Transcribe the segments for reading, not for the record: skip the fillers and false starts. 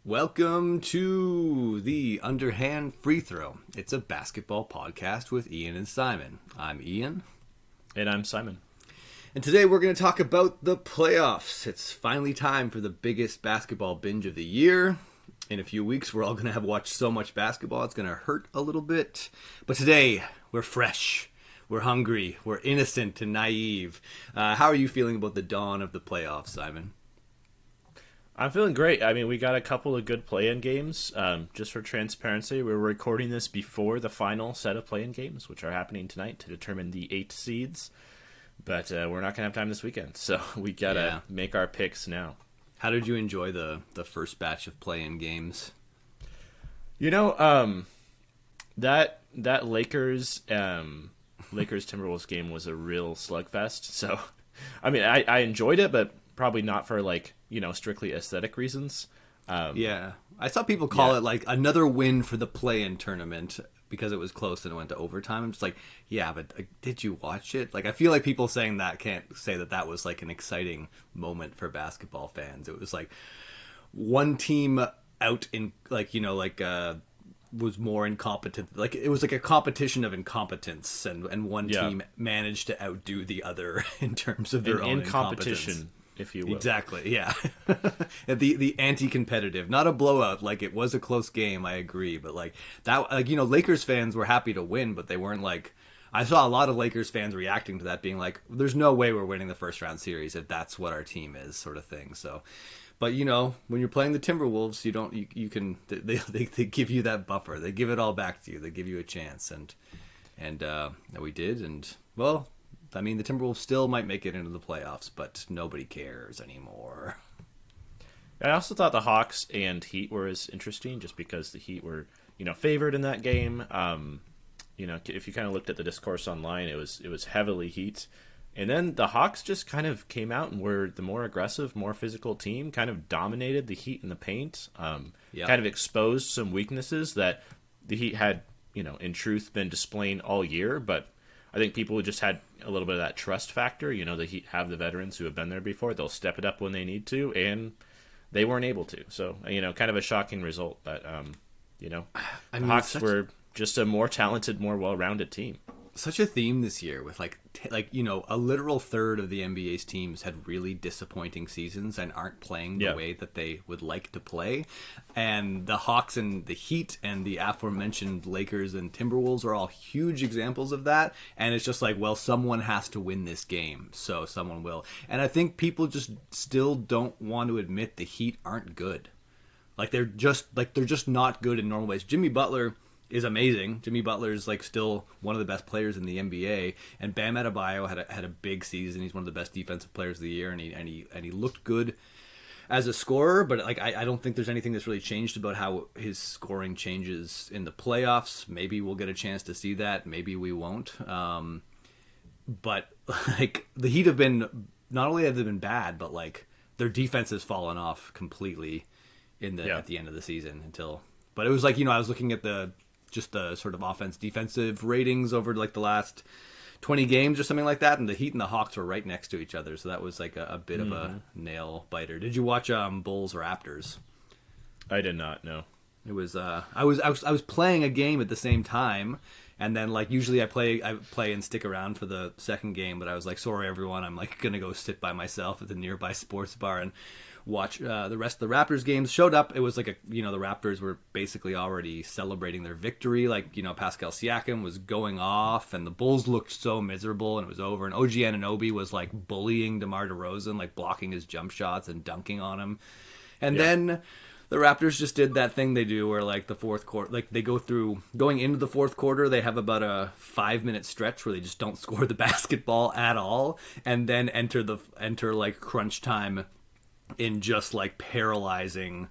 Welcome to the Underhand Free Throw. It's a basketball podcast with Ian and Simon. I'm Ian. And I'm Simon. And today we're going to talk about the playoffs. It's finally time for the biggest basketball binge of the year. In a few weeks, we're all going to have watched so much basketball, it's going to hurt a little bit. But today, we're fresh. We're hungry. We're innocent and naive. How are you feeling about the dawn of the playoffs, Simon? I'm feeling great. I mean, we got a couple of good play-in games. Just for transparency, we're recording this before the final set of play-in games, which are happening tonight to determine the 8 seeds. But we're not going to have time this weekend, so we got to make our picks now. How did you enjoy the first batch of play-in games? You know, that Lakers Timberwolves game was a real slugfest. So, I mean, I enjoyed it, but probably not for strictly aesthetic reasons. Yeah, I saw people call it like another win for the play-in tournament because it was close and it went to overtime. I'm just like, yeah, but did you watch it? Like, I feel like people saying that can't say that was like an exciting moment for basketball fans. It was like one team out in was more incompetent. Like, it was like a competition of incompetence, and one team managed to outdo the other in terms of their own competition, if you will. Exactly, yeah. the anti-competitive, not a blowout. Like, it was a close game, I agree, but like that, Lakers fans were happy to win, but they weren't like. I saw a lot of Lakers fans reacting to that, being like, "There's no way we're winning the first round series if that's what our team is," sort of thing. So. But when you're playing the Timberwolves, they give you that buffer. They give it all back to you. They give you a chance, and we did. And well, I mean, the Timberwolves still might make it into the playoffs, but nobody cares anymore. I also thought the Hawks and Heat were as interesting, just because the Heat were favored in that game. If you kind of looked at the discourse online, it was heavily Heat. And then the Hawks just kind of came out and were the more aggressive, more physical team, kind of dominated the Heat in the paint, kind of exposed some weaknesses that the Heat had, in truth been displaying all year. But I think people just had a little bit of that trust factor. The Heat have the veterans who have been there before. They'll step it up when they need to, and they weren't able to. So, kind of a shocking result. But, the Hawks were just a more talented, more well-rounded team. Such a theme this year with a literal third of the NBA's teams had really disappointing seasons and aren't playing the way that they would like to play. And the Hawks and the Heat and the aforementioned Lakers and Timberwolves are all huge examples of that. And it's just like, well, someone has to win this game, so someone will. And I think people just still don't want to admit the Heat aren't good. They're just not good in normal ways. Jimmy Butler is amazing. Jimmy Butler is still one of the best players in the NBA, and Bam Adebayo had a big season. He's one of the best defensive players of the year, and he looked good as a scorer. But I don't think there's anything that's really changed about how his scoring changes in the playoffs. Maybe we'll get a chance to see that. Maybe we won't. But the Heat have been, not only have they been bad, but their defense has fallen off completely at the end of the season But it was I was looking at the sort of offense-defensive ratings over the last 20 games or something like that, and the Heat and the Hawks were right next to each other, so that was a bit of a nail-biter. Did you watch Bulls-Raptors? I did not, no. It was I was playing a game at the same time, and then usually I play and stick around for the second game, but I was sorry everyone, I'm gonna go sit by myself at the nearby sports bar and watch the rest of the Raptors games. Showed up, it was the Raptors were basically already celebrating their victory. Pascal Siakam was going off, and the Bulls looked so miserable, and it was over. And OG Anunoby was bullying DeMar DeRozan, blocking his jump shots and dunking on him. And then the Raptors just did that thing they do where the fourth quarter, they going into the fourth quarter, they have about a 5-minute stretch where they just don't score the basketball at all, and then enter crunch time in just paralyzing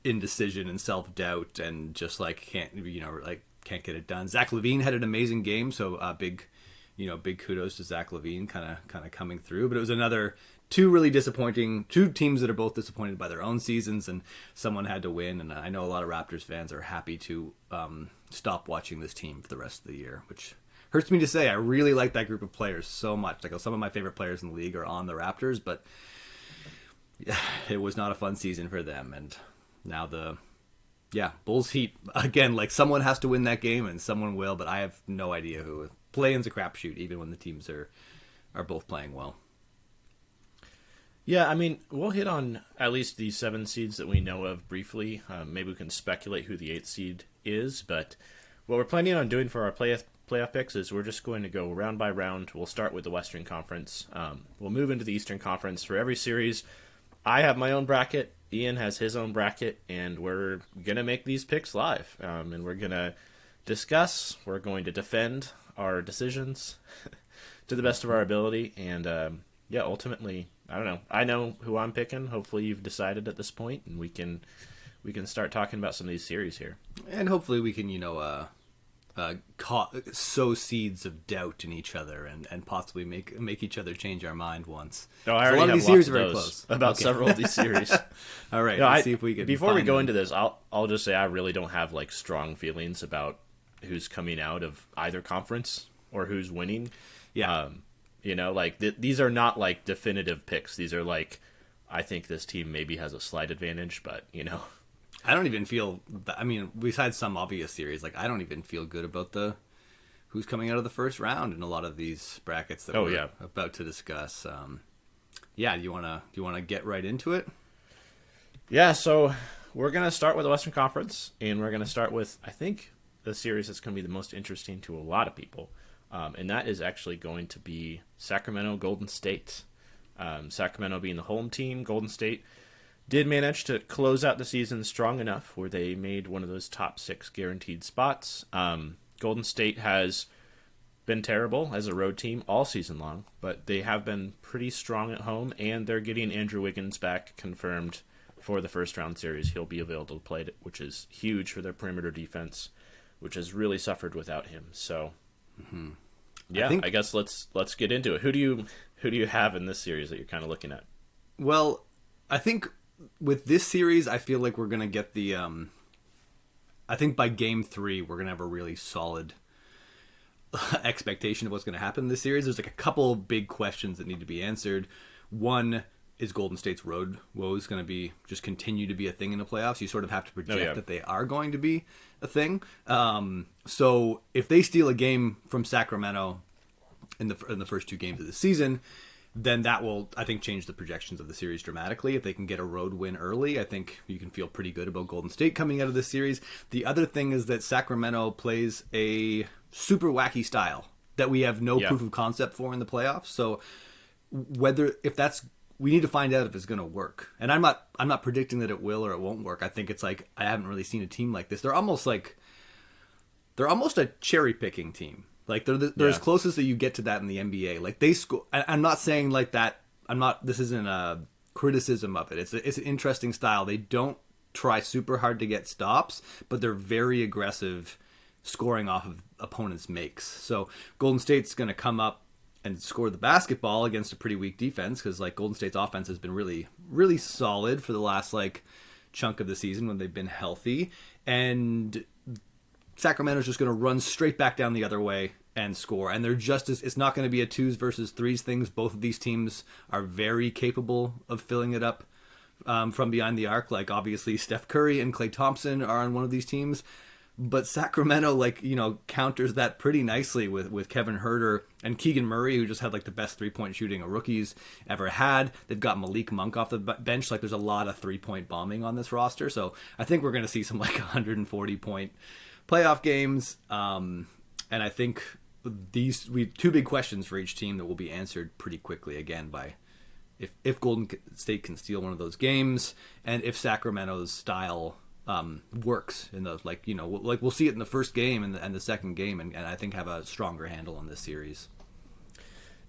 indecision and self-doubt, and just can't get it done. Zach LaVine had an amazing game, so big kudos to Zach LaVine kind of coming through. But it was two teams that are both disappointed by their own seasons, and someone had to win. And I know a lot of Raptors fans are happy to stop watching this team for the rest of the year, which hurts me to say. I really like that group of players so much. Some of my favorite players in the league are on the Raptors, but it was not a fun season for them, and now Bulls Heat again. Like someone has to win that game, and someone will, but I have no idea who. Play-in's a crapshoot, even when the teams are both playing well. Yeah, I mean, we'll hit on at least the 7 seeds that we know of briefly. Maybe we can speculate who the 8th seed is, but what we're planning on doing for our playoff picks is we're just going to go round by round. We'll start with the Western Conference. We'll move into the Eastern Conference. For every series, I have my own bracket. Ian has his own bracket, and we're going to make these picks live. And we're going to discuss. We're going to defend our decisions to the best of our ability. And, ultimately, I don't know. I know who I'm picking. Hopefully you've decided at this point, and we can start talking about some of these series here. And hopefully we can, sow seeds of doubt in each other and possibly make each other change our mind once. No, I already have these lots series of are very those close about several of these series. All right, let's see if we can. Before we go into this, I'll just say I really don't have like strong feelings about who's coming out of either conference or who's winning. Yeah. These are not like definitive picks. These are like, I think this team maybe has a slight advantage, but I don't even feel. Besides some obvious series, like I don't even feel good about who's coming out of the first round in a lot of these brackets that we're about to discuss. Do you wanna get right into it? Yeah. So we're gonna start with the Western Conference, and we're gonna start with I think the series that's gonna be the most interesting to a lot of people. And that is actually going to be Sacramento Golden State. Sacramento being the home team, Golden State did manage to close out the season strong enough where they made one of those top 6 guaranteed spots. Golden State has been terrible as a road team all season long, but they have been pretty strong at home, and they're getting Andrew Wiggins back confirmed for the first round series. He'll be available to play, which is huge for their perimeter defense, which has really suffered without him. So, I guess let's get into it. Who do you have in this series that you're kind of looking at? Well, I think with this series, I feel like we're gonna get the. I think by game 3, we're gonna have a really solid expectation of what's gonna happen in this series. There's like a couple big questions that need to be answered. One is Golden State's road woes going to be just continue to be a thing in the playoffs? You sort of have to project that they are going to be a thing. So if they steal a game from Sacramento in the first 2 games of the season, then that will, I think, change the projections of the series dramatically. If they can get a road win early, I think you can feel pretty good about Golden State coming out of this series. The other thing is that Sacramento plays a super wacky style that we have no proof of concept for in the playoffs. So we need to find out if it's going to work. And I'm not predicting that it will or it won't work. I think it's like I haven't really seen a team like this. They're almost a cherry picking team. Like they're as close as that you get to that in the NBA. Like they score. I'm not saying like that. This isn't a criticism of it. It's an interesting style. They don't try super hard to get stops, but they're very aggressive, scoring off of opponents' makes. So Golden State's going to come up and score the basketball against a pretty weak defense because like Golden State's offense has been really, really solid for the last like chunk of the season when they've been healthy, and Sacramento's just going to run straight back down the other way and score. And they're it's not going to be a 2s versus 3s things. Both of these teams are very capable of filling it up from behind the arc. Like obviously Steph Curry and Klay Thompson are on one of these teams, but Sacramento counters that pretty nicely with Kevin Huerter and Keegan Murray, who just had like the best 3-point shooting a rookie's ever had. They've got Malik Monk off the bench. Like there's a lot of 3-point bombing on this roster. So I think we're going to see some like 140-point playoff games. And I think we have 2 big questions for each team that will be answered pretty quickly again by if Golden State can steal one of those games, and if Sacramento's style works in those, we'll see it in the first game and the second game, and I think have a stronger handle on this series.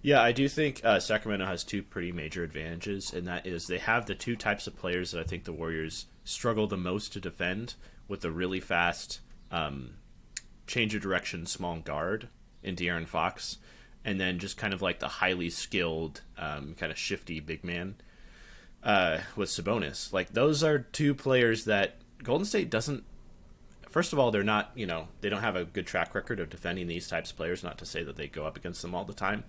Yeah, I do think Sacramento has 2 pretty major advantages, and that is they have the 2 types of players that I think the Warriors struggle the most to defend, with the really fast change of direction small guard in De'Aaron Fox, and then just kind of like the highly skilled kind of shifty big man with Sabonis. Like those are 2 players that Golden State doesn't. First of all, they're not, they don't have a good track record of defending these types of players. Not to say that they go up against them all the time,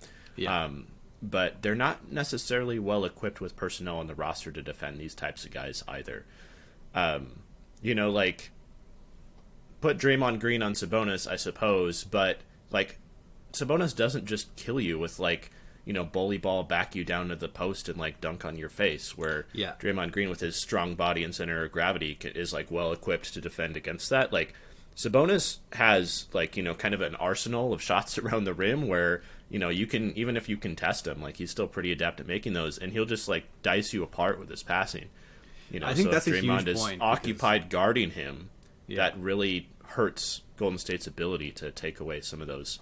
but they're not necessarily well equipped with personnel on the roster to defend these types of guys either. Like put Draymond Green on Sabonis, I suppose, but like Sabonis doesn't just kill you with like bully ball back you down to the post and like dunk on your face. Where Draymond Green with his strong body and center of gravity is like well equipped to defend against that. Like Sabonis has like kind of an arsenal of shots around the rim where you can, even if you contest him, like he's still pretty adept at making those, and he'll just like dice you apart with his passing. I think so that's if a Draymond huge is point occupied guarding him, that really hurts Golden State's ability to take away some of those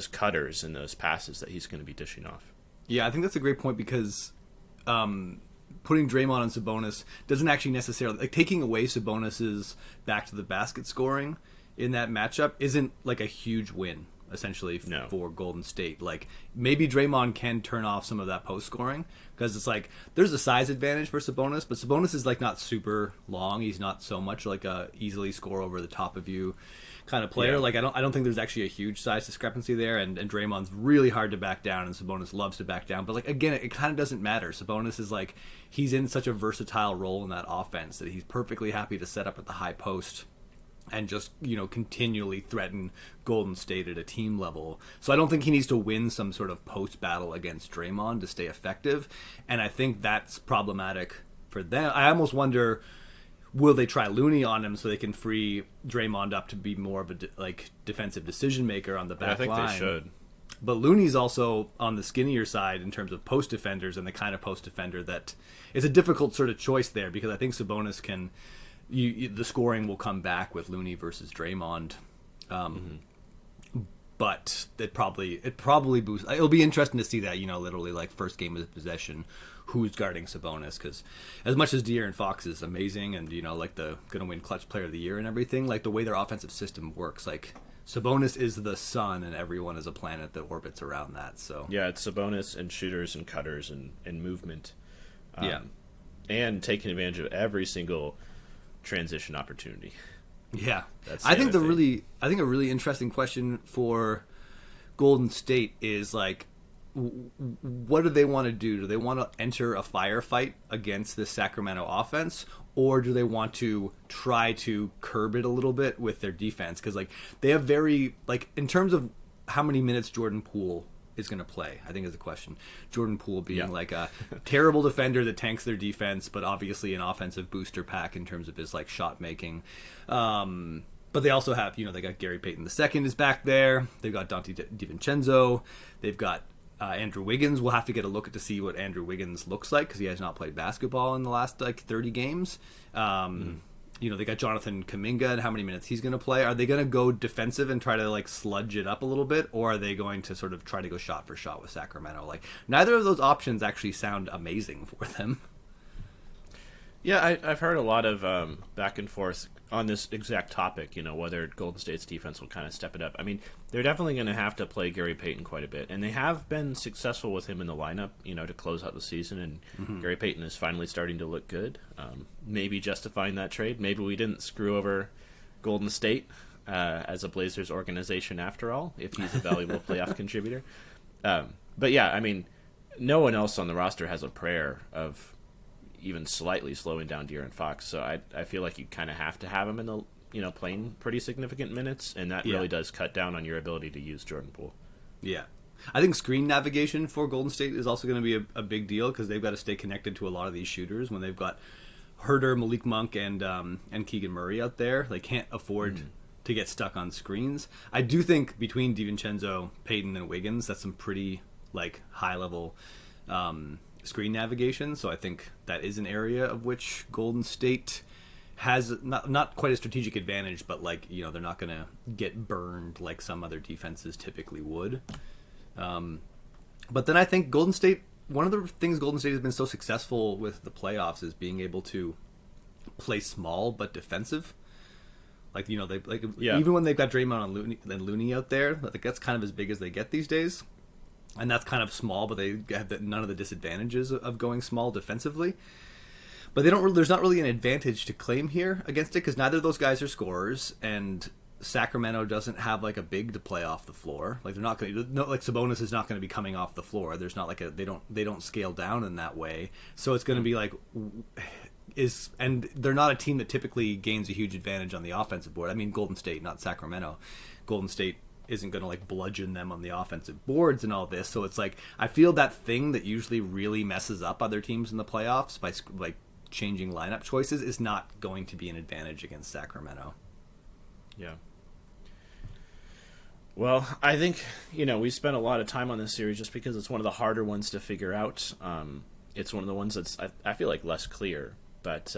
cutters and those passes that he's going to be dishing off. Yeah, I think that's a great point because putting Draymond on Sabonis doesn't actually necessarily, like, taking away Sabonis's back to the basket scoring in that matchup isn't like a huge win essentially for Golden State. Like maybe Draymond can turn off some of that post scoring because it's like there's a size advantage for Sabonis, but Sabonis is like not super long. He's not so much like a easily score over the top of you kind of player. Like I don't think there's actually a huge size discrepancy there, and Draymond's really hard to back down, and Sabonis loves to back down. But like again, it kind of doesn't matter. Sabonis is like he's in such a versatile role in that offense that he's perfectly happy to set up at the high post and just continually threaten Golden State at a team level. So I don't think he needs to win some sort of post battle against Draymond to stay effective, and I think that's problematic for them. I almost wonder, will they try Looney on him so they can free Draymond up to be more of a defensive decision maker on the back line? I think they should. But Looney's also on the skinnier side in terms of post defenders, and the kind of post defender that is a difficult sort of choice there, because I think Sabonis can. The scoring will come back with Looney versus Draymond, but it probably boosts. It'll be interesting to see that literally like first game of possession, who's guarding Sabonis, because as much as De'Aaron Fox is amazing and like the gonna win clutch player of the year and everything, like the way their offensive system works, like Sabonis is the sun and everyone is a planet that orbits around that. So yeah, it's Sabonis and shooters and cutters and movement, and taking advantage of every single transition opportunity. Yeah, I think a really interesting question for Golden State is like, what do they want to do? Do they want to enter a firefight against this Sacramento offense, or do they want to try to curb it a little bit with their defense? Because like they have very in terms of how many minutes Jordan Poole is going to play, I think is the question. Jordan Poole being like a terrible defender that tanks their defense, but obviously an offensive booster pack in terms of his like shot making. But they also have, they got Gary Payton II is back there. They've got Dante DiVincenzo. They've got Andrew Wiggins. We'll have to get a look to see what Andrew Wiggins looks like because he has not played basketball in the last 30 games. They got Jonathan Kuminga and how many minutes he's going to play. Are they going to go defensive and try to sludge it up a little bit, or are they going to sort of try to go shot for shot with Sacramento? Like neither of those options actually sound amazing for them. Yeah, I've heard a lot of back and forth on this exact topic, whether Golden State's defense will kind of step it up. I mean, they're definitely going to have to play Gary Payton quite a bit, and they have been successful with him in the lineup, to close out the season, and Gary Payton is finally starting to look good. Maybe justifying that trade. Maybe we didn't screw over Golden State as a Blazers organization after all, if he's a valuable playoff contributor. But yeah, I mean, no one else on the roster has a prayer of even slightly slowing down De'Aaron Fox, so I feel like you kind of have to have him in the playing pretty significant minutes, and that really does cut down on your ability to use Jordan Poole. Yeah, I think screen navigation for Golden State is also going to be a big deal because they've got to stay connected to a lot of these shooters when they've got Herder, Malik Monk, and Keegan Murray out there. They can't afford to get stuck on screens. I do think between DiVincenzo, Payton, and Wiggins, that's some pretty high level screen navigation, so I think that is an area of which Golden State has not quite a strategic advantage, but they're not going to get burned like some other defenses typically would. But then I think Golden State, one of the things Golden State has been so successful with the playoffs is being able to play small but defensive. Even when they've got Draymond and Looney out there, that's kind of as big as they get these days. And that's kind of small, but they have none of the disadvantages of going small defensively. But there's not really an advantage to claim here against it because neither of those guys are scorers, and Sacramento doesn't have a big to play off the floor. They're not going to Sabonis is not going to be coming off the floor. There's not they don't scale down in that way. So it's going to be and they're not a team that typically gains a huge advantage on the offensive board. I mean, Golden State, not Sacramento. Golden State isn't going to like bludgeon them on the offensive boards and all this. So it's like I feel that thing that usually really messes up other teams in the playoffs by like changing lineup choices is not going to be an advantage against Sacramento. Yeah. Well, I think, we spent a lot of time on this series just because it's one of the harder ones to figure out. It's one of the ones that's, I feel like, less clear. But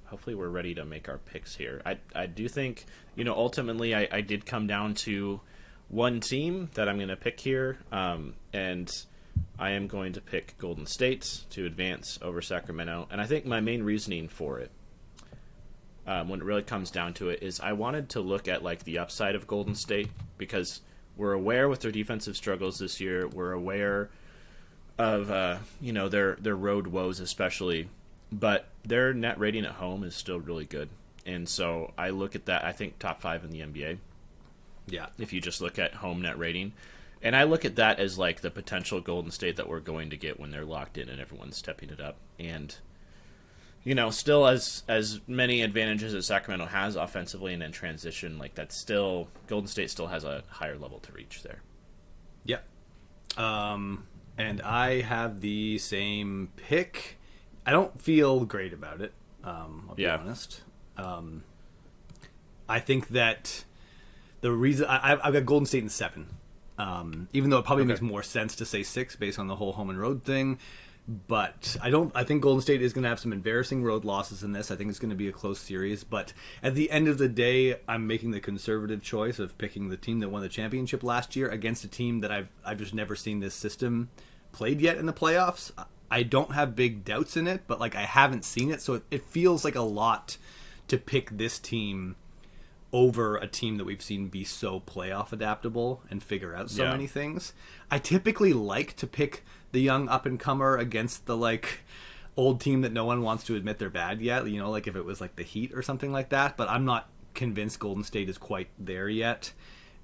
hopefully we're ready to make our picks here. I do think, ultimately I did come down to one team that I'm going to pick here. And I am going to pick Golden State to advance over Sacramento. And I think my main reasoning for it, when it really comes down to it, is I wanted to look at like the upside of Golden State because we're aware with their defensive struggles this year. We're aware of their road woes especially, but their net rating at home is still really good. And so I look at that. I think top 5 in the NBA. Yeah. If you just look at home net rating. And I look at that as like the potential Golden State that we're going to get when they're locked in and everyone's stepping it up. And still as many advantages as Sacramento has offensively and in transition, like that's still Golden State still has a higher level to reach there. Yeah. And I have the same pick. I don't feel great about it. I'll be honest. I think that the reason I've got Golden State in 7. Even though it probably makes more sense to say 6 based on the whole home and road thing. But I think Golden State is going to have some embarrassing road losses in this. I think it's going to be a close series. But at the end of the day, I'm making the conservative choice of picking the team that won the championship last year against a team that I've just never seen this system played yet in the playoffs. I don't have big doubts in it, but like I haven't seen it. So it feels like a lot to pick this team over a team that we've seen be so playoff adaptable and figure out so many things. I typically like to pick the young up-and-comer against the like old team that no one wants to admit they're bad yet, like if it was like the Heat or something like that, but I'm not convinced Golden State is quite there yet.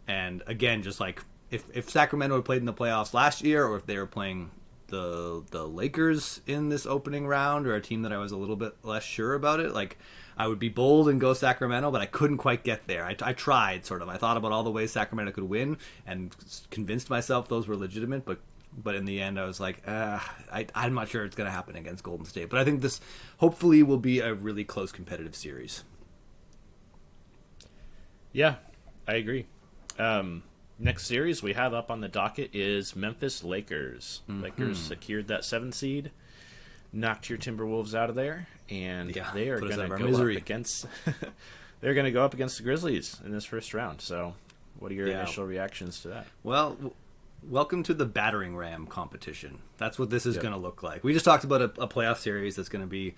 And again, just like if Sacramento had played in the playoffs last year, or if they were playing the Lakers in this opening round, or a team that I was a little bit less sure about it, like I would be bold and go Sacramento, but I couldn't quite get there. I tried, sort of. I thought about all the ways Sacramento could win and convinced myself those were legitimate, but in the end I was like, I'm not sure it's going to happen against Golden State. But I think this hopefully will be a really close competitive series. Yeah, I agree. Next series we have up on the docket is Memphis Lakers. Mm-hmm. Lakers secured that 7 seed, knocked your Timberwolves out of there, and they are going to go up against they're going to go up against the Grizzlies in this first round. So, what are your initial reactions to that? Well, welcome to the battering ram competition. That's what this is going to look like. We just talked about a playoff series that's going to be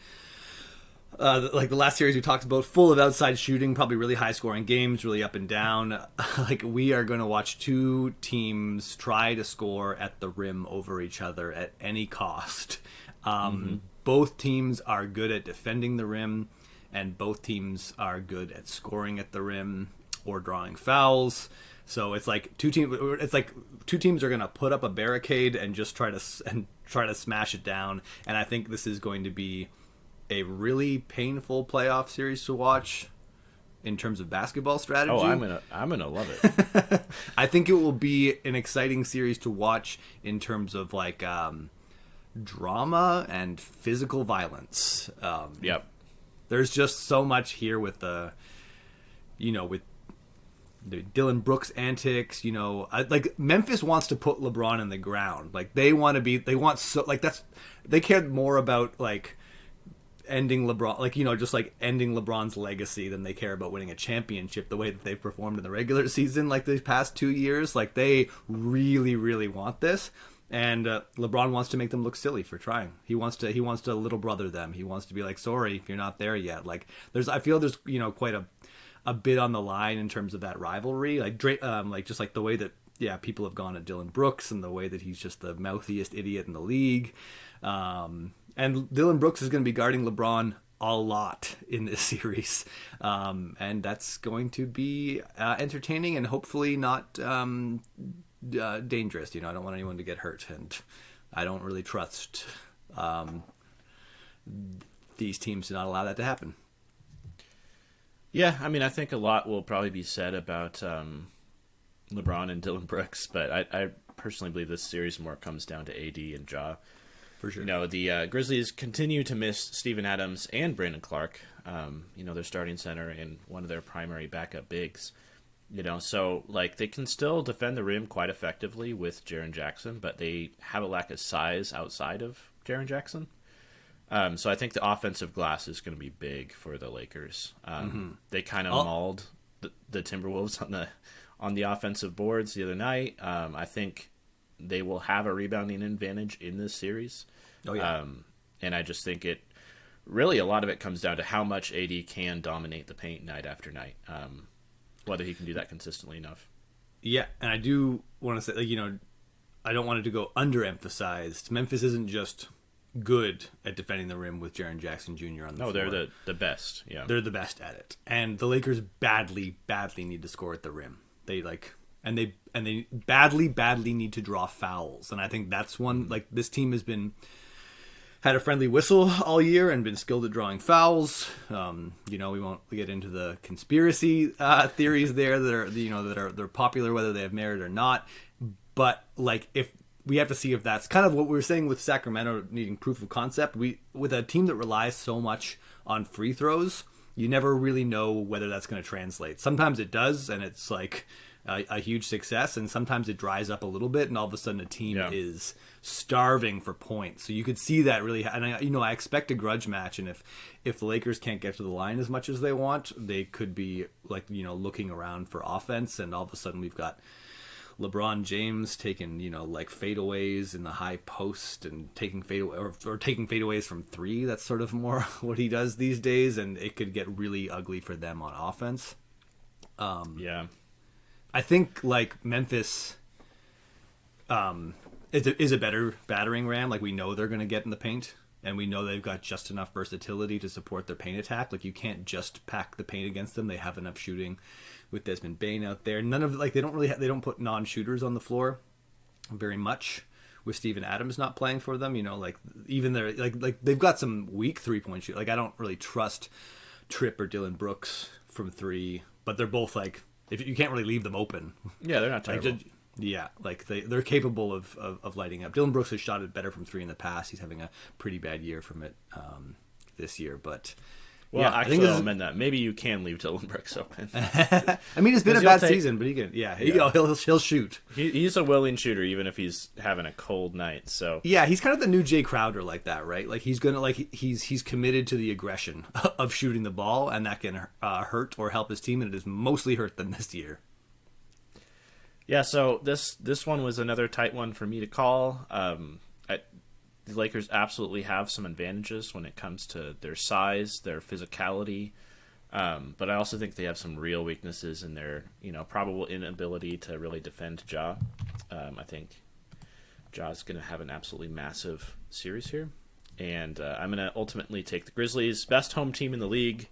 like the last series we talked about, full of outside shooting, probably really high scoring games, really up and down. Like we are going to watch 2 teams try to score at the rim over each other at any cost. Both teams are good at defending the rim, and both teams are good at scoring at the rim or drawing fouls. So it's like two teams are going to put up a barricade and just try to smash it down. And I think this is going to be a really painful playoff series to watch in terms of basketball strategy. Oh, I'm gonna love it. I think it will be an exciting series to watch in terms of like drama and physical violence. There's just so much here with the Dylan Brooks antics. Like Memphis wants to put LeBron in the ground. Like they care more about like ending LeBron, like just like ending LeBron's legacy than they care about winning a championship the way that they've performed in the regular season like these past 2 years. Like they really, really want this. And LeBron wants to make them look silly for trying. He wants to little brother them. He wants to be like, sorry if you're not there yet. Like I feel there's quite a bit on the line in terms of that rivalry. Like just like the way that people have gone at Dylan Brooks and the way that he's just the mouthiest idiot in the league. And Dylan Brooks is going to be guarding LeBron a lot in this series. And that's going to be entertaining and hopefully not dangerous. I don't want anyone to get hurt, and I don't really trust these teams do not allow that to happen. Yeah, I mean, I think a lot will probably be said about LeBron and Dylan Brooks, but I personally believe this series more comes down to AD and Ja. For sure. You know, the Grizzlies continue to miss Steven Adams and Brandon Clark, you know, their starting center and one of their primary backup bigs. You know, so, like, they can still defend the rim quite effectively with Jaren Jackson, but they have a lack of size outside of Jaren Jackson. So I think the offensive glass is going to be big for the Lakers. They kind of mauled the Timberwolves on the offensive boards the other night. I think they will have a rebounding advantage in this series. Oh, yeah. And I just think really a lot of it comes down to how much AD can dominate the paint night after night. Whether he can do that consistently enough. Yeah, and I do want to say, like, you know, I don't want it to go underemphasized. Memphis isn't just good at defending the rim with Jaren Jackson Jr. on the floor. No, they're the best. Yeah, they're the best at it, and the Lakers badly need to score at the rim. They badly need to draw fouls, and I think that's one. Like, this team has had a friendly whistle all year and been skilled at drawing fouls. You know, we won't get into the conspiracy theories there they're popular, whether they have merit or not. But, like, if we have to see if that's kind of what we were saying with Sacramento needing proof of concept. With a team that relies so much on free throws, you never really know whether that's going to translate. Sometimes it does, and it's like a huge success, and sometimes it dries up a little bit, and all of a sudden a team is starving for points. So you could see that really, and I expect a grudge match, and if the Lakers can't get to the line as much as they want, they could be, like, you know, looking around for offense, and all of a sudden we've got LeBron James taking, you know, like, fadeaways in the high post and taking taking fadeaways from three. That's sort of more what he does these days, and it could get really ugly for them on offense. I think, like, Memphis is a better battering ram. Like, we know they're going to get in the paint, and we know they've got just enough versatility to support their paint attack. Like, you can't just pack the paint against them. They have enough shooting with Desmond Bane out there. None of, like, they don't put non-shooters on the floor very much. With Steven Adams not playing for them, you know, like, even they're like they've got some weak 3-point shoot. Like, I don't really trust Tripp or Dylan Brooks from three, but they're both, like, if you can't really leave them open. Yeah, they're not terrible. Like they're capable of lighting up. Dylan Brooks has shot it better from three in the past. He's having a pretty bad year from it this year, but. Well, yeah, actually, I'll amend that. Maybe you can leave Dylan Brooks open. I mean, it's been a bad season, but he can. He'll shoot. He's a willing shooter, even if he's having a cold night. So yeah, he's kind of the new Jay Crowder, like that, right? Like, he's gonna, like, he's committed to the aggression of shooting the ball, and that can hurt or help his team, and it has mostly hurt them this year. Yeah, so this one was another tight one for me to call. The Lakers absolutely have some advantages when it comes to their size, their physicality, but I also think they have some real weaknesses in their, you know, probable inability to really defend Ja. I think Ja's going to have an absolutely massive series here, and I'm going to ultimately take the Grizzlies, best home team in the league,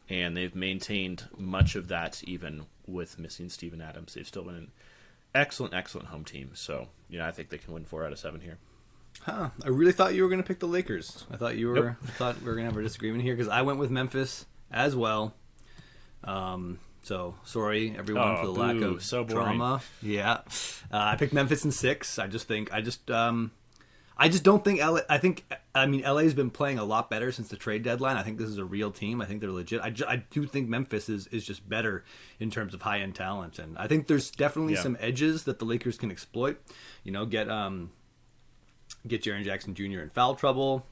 and they've maintained much of that even with missing Steven Adams. They've still been an excellent home team, so, you know, I think they can win 4 out of 7 here. Huh. I really thought you were going to pick the Lakers. I thought thought we were going to have a disagreement here, because I went with Memphis as well. So sorry everyone for the lack of drama. Yeah. I picked Memphis in 6. I just don't think LA. I mean, LA's been playing a lot better since the trade deadline. I think this is a real team. I think they're legit. I do think Memphis is just better in terms of high end talent, and I think there's definitely some edges that the Lakers can exploit. You know, get Jaren Jackson Jr. in foul trouble.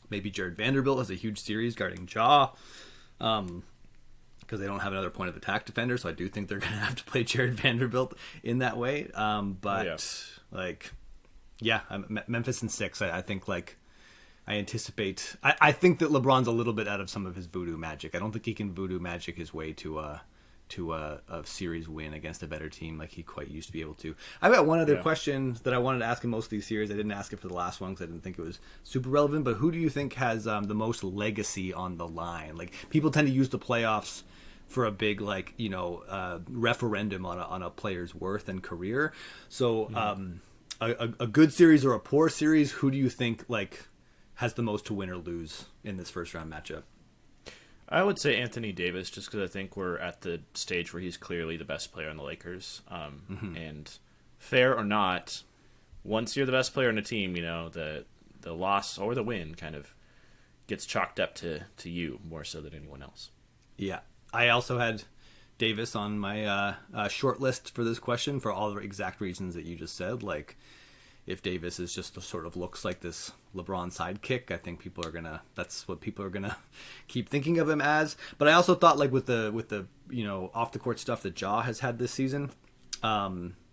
Maybe Jared Vanderbilt has a huge series guarding Ja, because they don't have another point of attack defender. So I do think they're going to have to play Jared Vanderbilt in that way. Memphis in 6. I think, like, I anticipate. I think that LeBron's a little bit out of some of his voodoo magic. I don't think he can voodoo magic his way to a series win against a better team like he quite used to be able to. I've got one other question that I wanted to ask in most of these series. I didn't ask it for the last one because I didn't think it was super relevant, but who do you think has the most legacy on the line? Like, people tend to use the playoffs for a big, like, you know, referendum on a player's worth and career. So a good series or a poor series, who do you think, like, has the most to win or lose in this first round matchup? I would say Anthony Davis, just because I think we're at the stage where he's clearly the best player on the Lakers. And fair or not, once you're the best player on a team, you know, the loss or the win kind of gets chalked up to you more so than anyone else. Yeah. I also had Davis on my short list for this question for all the exact reasons that you just said. Like, if Davis is just sort of looks like this LeBron sidekick, I think that's what people are gonna keep thinking of him as. But I also thought, like, with the you know, off the court stuff that Ja has had this season,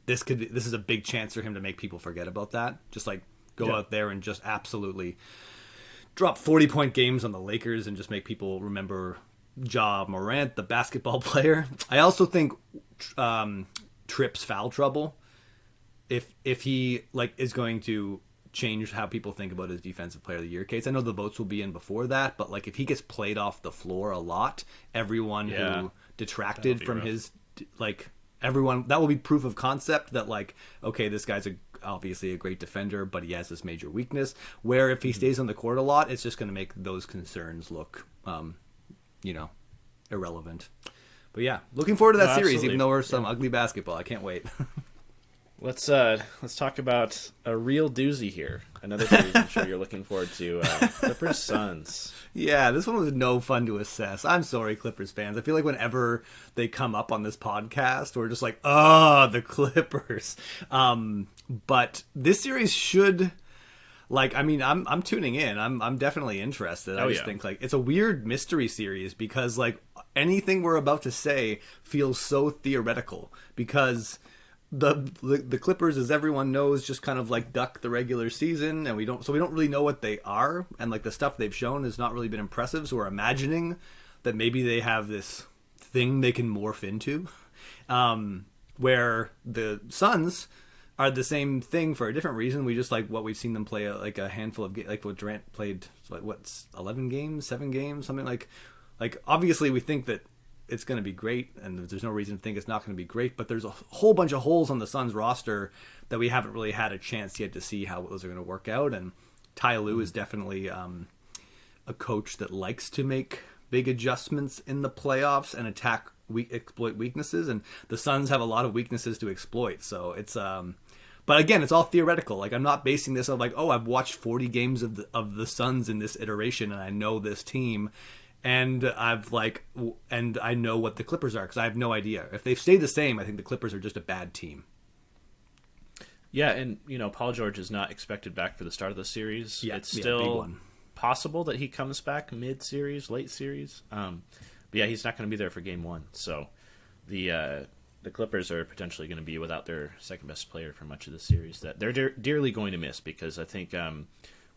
this is a big chance for him to make people forget about that. Just like go out there and just absolutely drop 40-point games on the Lakers and just make people remember Ja Morant, the basketball player. I also think Tripp's foul trouble, if he like is going to change how people think about his defensive player of the year case. I know the votes will be in before that, but like if he gets played off the floor a lot, everyone who detracted from his like everyone, that will be proof of concept that like, okay, this guy's obviously a great defender, but he has this major weakness. Where if he stays on the court a lot, it's just going to make those concerns look, you know, irrelevant. But yeah, looking forward to that series, absolutely. even though we're some ugly basketball. I can't wait. Let's talk about a real doozy here. Another series I'm sure you're looking forward to. Clippers Suns. Yeah, this one was no fun to assess. I'm sorry, Clippers fans. I feel like whenever they come up on this podcast, we're just like, oh, the Clippers. But this series should, like, I mean, I'm tuning in. I'm definitely interested. I just think like it's a weird mystery series because like anything we're about to say feels so theoretical because the Clippers, as everyone knows, just kind of like duck the regular season, and we don't really know what they are, and like the stuff they've shown has not really been impressive. So we're imagining that maybe they have this thing they can morph into, where the Suns are the same thing for a different reason. We just like what we've seen them play like a handful of like what Durant played, like what's 11 games, 7 games, something like obviously we think that it's going to be great, and there's no reason to think it's not going to be great, but there's a whole bunch of holes on the Suns roster that we haven't really had a chance yet to see how those are going to work out. And Ty Lue is definitely a coach that likes to make big adjustments in the playoffs and exploit weaknesses, and the Suns have a lot of weaknesses to exploit. So it's but again, it's all theoretical. Like, I'm not basing this on like, oh, I've watched 40 games of the Suns in this iteration and I know this team. And I know what the Clippers are because I have no idea. If they stay the same, I think the Clippers are just a bad team. Yeah, and you know, Paul George is not expected back for the start of the series. Yeah, it's big still one. Possible that he comes back mid-series, late series. But yeah, he's not going to be there for Game 1. So the Clippers are potentially going to be without their second best player for much of the series that they're dearly going to miss because I think.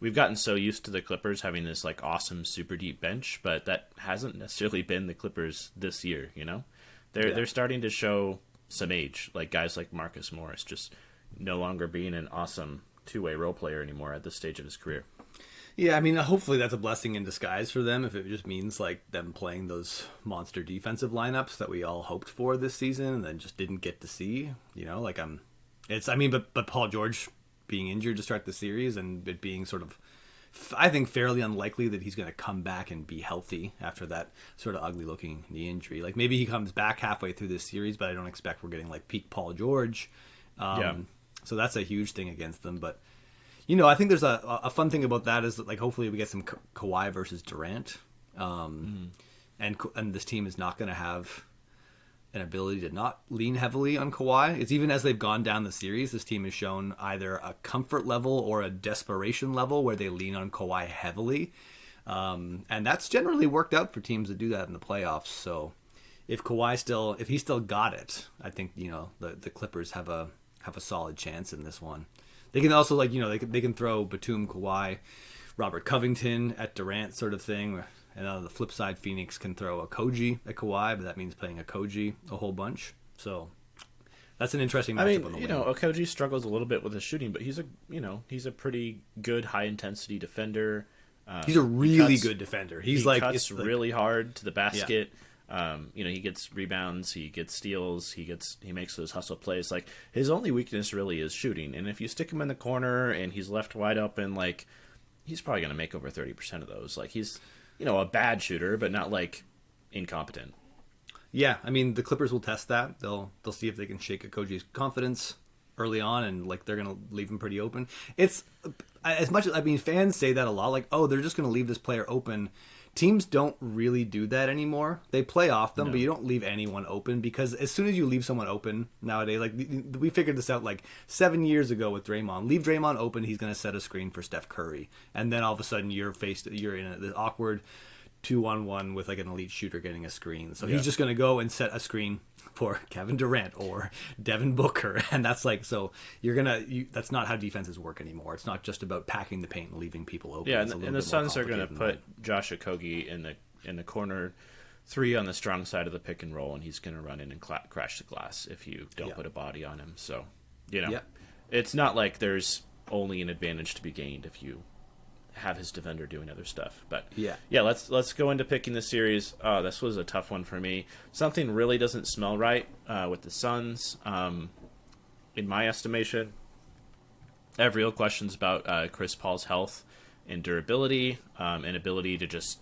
We've gotten so used to the Clippers having this like awesome super deep bench, but that hasn't necessarily been the Clippers this year, you know? They're starting to show some age, like guys like Marcus Morris just no longer being an awesome two-way role player anymore at this stage of his career. Yeah, I mean, hopefully that's a blessing in disguise for them if it just means like them playing those monster defensive lineups that we all hoped for this season and then just didn't get to see, you know? Like but Paul George being injured to start the series and it being sort of, I think, fairly unlikely that he's going to come back and be healthy after that sort of ugly-looking knee injury. Like, maybe he comes back halfway through this series, but I don't expect we're getting, like, peak Paul George. So that's a huge thing against them. But, you know, I think there's a fun thing about that is that, like, hopefully we get some Kawhi versus Durant. And this team is not going to have an ability to not lean heavily on Kawhi. It's even as they've gone down the series, this team has shown either a comfort level or a desperation level where they lean on Kawhi heavily. And that's generally worked out for teams that do that in the playoffs. So if he still got it, I think, you know, the Clippers have a solid chance in this one. They can also, like, you know, they can throw Batum, Kawhi, Robert Covington at Durant sort of thing. And on the flip side, Phoenix can throw a Koji at Kawhi, but that means playing a Koji a whole bunch. So that's an interesting matchup. I mean, on the you wing. know, Okogie struggles a little bit with his shooting, but he's a pretty good high intensity defender. He's a really good defender. He cuts really hard to the basket. Yeah. You know, he gets rebounds, he gets steals, he makes those hustle plays. Like, his only weakness really is shooting. And if you stick him in the corner and he's left wide open, like, he's probably going to make over 30% of those. Like he's, a bad shooter, but not like incompetent. Yeah, I mean the Clippers will test that. They'll see if they can shake Okogie's confidence early on, and like they're gonna leave him pretty open. It's as much as fans say that a lot, like, oh, they're just gonna leave this player open. Teams don't really do that anymore. They play off them, but you don't leave anyone open, because as soon as you leave someone open nowadays, like we figured this out like 7 years ago with Draymond. Leave Draymond open, he's gonna set a screen for Steph Curry, and then all of a sudden you're in this awkward 2-on-1 with like an elite shooter getting a screen. So he's just going to go and set a screen for Kevin Durant or Devin Booker. And that's like, so that's not how defenses work anymore. It's not just about packing the paint and leaving people open. Yeah, and the Suns are going to put Josh Okogie in the corner 3 on the strong side of the pick and roll, and he's going to run in and crash the glass if you don't put a body on him. So, it's not like there's only an advantage to be gained if you have his defender doing other stuff. But let's go into picking the series. This was a tough one for me. Something really doesn't smell right with the Suns, in my estimation. I have real questions about Chris Paul's health and durability, and ability to just